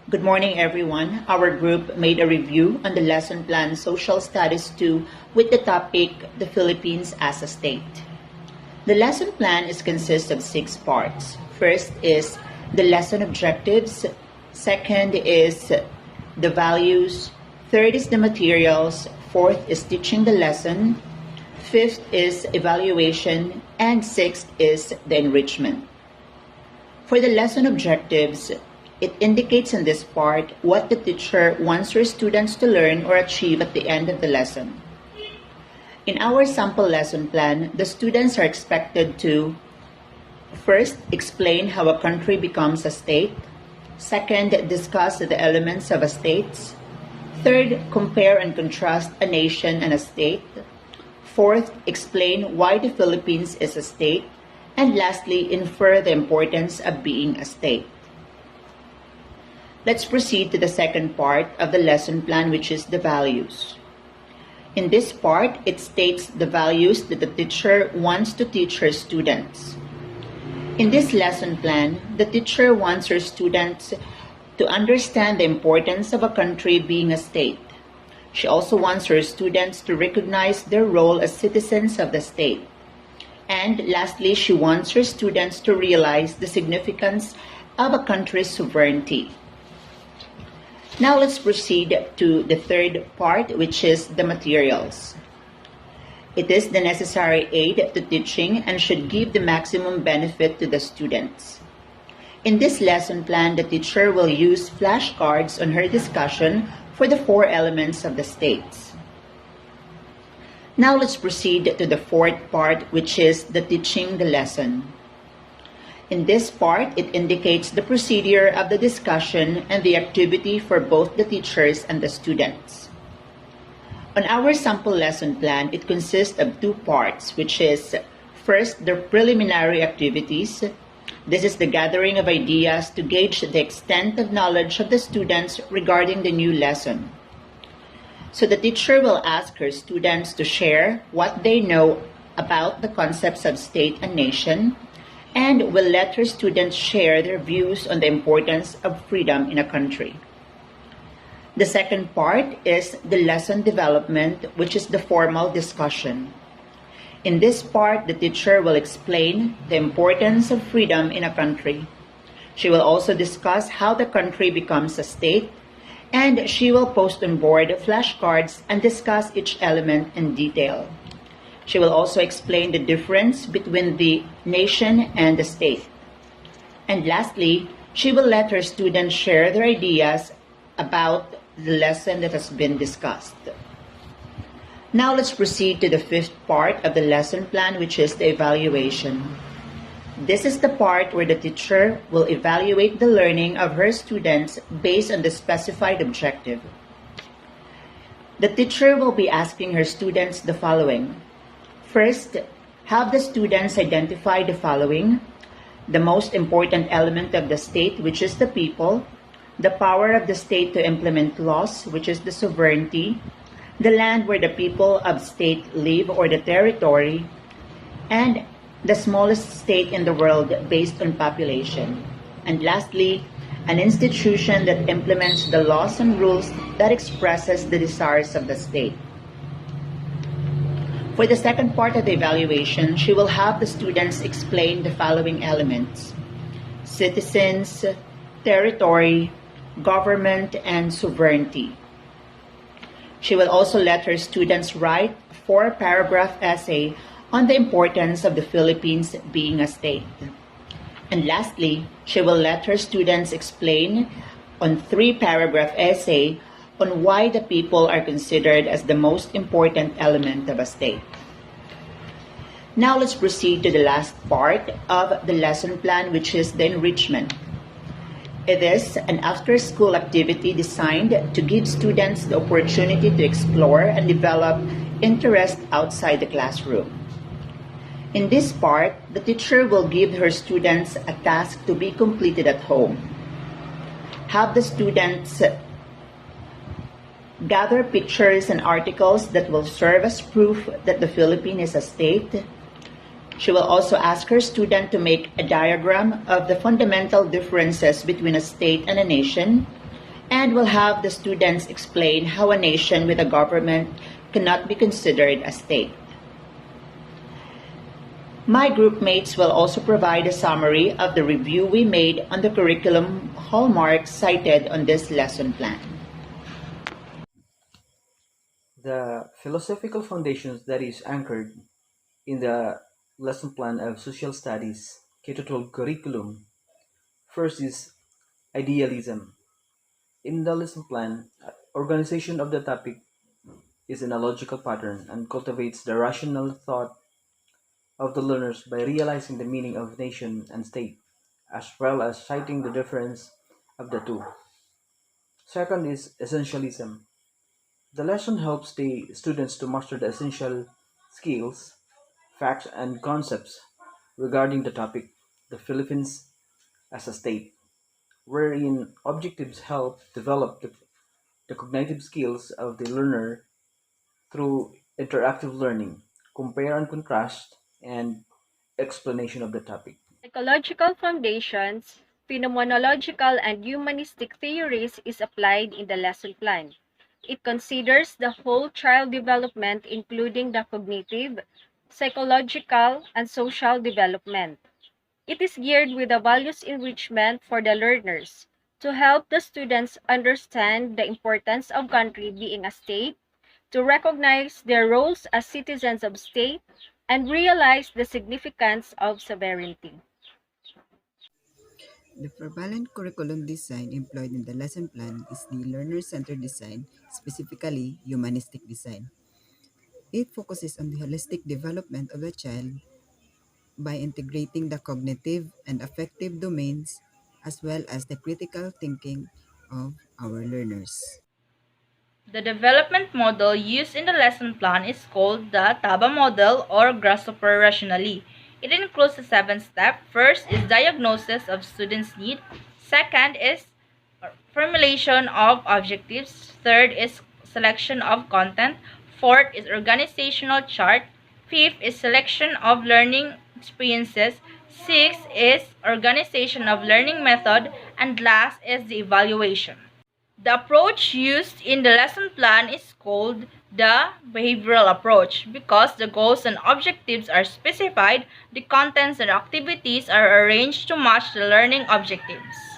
Good morning, everyone. Our group made a review on the lesson plan Social Studies 2 with the topic The Philippines as a State. The lesson plan consists of 6 parts. First is the lesson objectives. Second is the values. Third is the materials. Fourth is teaching the lesson. Fifth is evaluation. And sixth is the enrichment. For the lesson objectives, it indicates in this part what the teacher wants her students to learn or achieve at the end of the lesson. In our sample lesson plan, the students are expected to first explain how a country becomes a state. Second, discuss the elements of a state. Third, compare and contrast a nation and a state. Fourth, explain why the Philippines is a state. And lastly, infer the importance of being a state. Let's proceed to the second part of the lesson plan, which is the values. In this part, it states the values that the teacher wants to teach her students. In this lesson plan, the teacher wants her students to understand the importance of a country being a state. She also wants her students to recognize their role as citizens of the state. And lastly, she wants her students to realize the significance of a country's sovereignty. Now let's proceed to the third part, which is the materials. It is the necessary aid to teaching and should give the maximum benefit to the students. In this lesson plan, the teacher will use flashcards on her discussion for the 4 elements of the states. Now let's proceed to the fourth part, which is the teaching the lesson. In this part, it indicates the procedure of the discussion and the activity for both the teachers and the students. On our sample lesson plan, it consists of 2 parts, which is first, the preliminary activities. This is the gathering of ideas to gauge the extent of knowledge of the students regarding the new lesson. So the teacher will ask her students to share what they know about the concepts of state and nation, and will let her students share their views on the importance of freedom in a country. The second part is the lesson development, which is the formal discussion. In this part, the teacher will explain the importance of freedom in a country. She will also discuss how the country becomes a state, and she will post on board flashcards and discuss each element in detail. She will also explain the difference between the nation and the state. And lastly, she will let her students share their ideas about the lesson that has been discussed. Now let's proceed to the fifth part of the lesson plan, which is the evaluation. This is the part where the teacher will evaluate the learning of her students based on the specified objective. The teacher will be asking her students the following. First, have the students identify the following: the most important element of the state, which is the people; the power of the state to implement laws, which is the sovereignty; the land where the people of state live or the territory; and the smallest state in the world based on population; and lastly, an institution that implements the laws and rules that expresses the desires of the state. For the second part of the evaluation, she will have the students explain the following elements: citizens, territory, government, and sovereignty. She will also let her students write a 4-paragraph essay on the importance of the Philippines being a state. And lastly, she will let her students explain on 3-paragraph essay on why the people are considered as the most important element of a state. Now let's proceed to the last part of the lesson plan, which is the enrichment. It is an after-school activity designed to give students the opportunity to explore and develop interest outside the classroom. In this part, the teacher will give her students a task to be completed at home. Have the students gather pictures and articles that will serve as proof that the Philippines is a state. She will also ask her student to make a diagram of the fundamental differences between a state and a nation, And we'll have the students explain how a nation with a government cannot be considered a state. My group mates will also provide a summary of the review we made on the curriculum hallmarks cited on this lesson plan. The philosophical foundations that is anchored in the lesson plan of Social Studies K-12 curriculum. First is idealism. In the lesson plan, organization of the topic is in a logical pattern and cultivates the rational thought of the learners by realizing the meaning of nation and state, as well as citing the difference of the two. Second is essentialism. The lesson helps the students to master the essential skills, facts, and concepts regarding the topic, the Philippines as a state, wherein objectives help develop the cognitive skills of the learner through interactive learning, compare and contrast, and explanation of the topic. Psychological foundations, phenomenological and humanistic theories is applied in the lesson plan. It considers the whole child development including the cognitive, psychological, and social development. It is geared with a values enrichment for the learners to help the students understand the importance of country being a state, to recognize their roles as citizens of state, and realize the significance of sovereignty. The prevalent curriculum design employed in the lesson plan is the learner-centered design, specifically humanistic design. It focuses on the holistic development of the child by integrating the cognitive and affective domains as well as the critical thinking of our learners. The development model used in the lesson plan is called the Taba Model or Grasshopper Rationally. It includes a 7 step. First is diagnosis of students' need. Second is formulation of objectives. Third is selection of content. Fourth is organizational chart. Fifth is selection of learning experiences. Sixth is organization of learning method. And last is the evaluation. The approach used in the lesson plan is called the behavioral approach because the goals and objectives are specified, the contents and activities are arranged to match the learning objectives.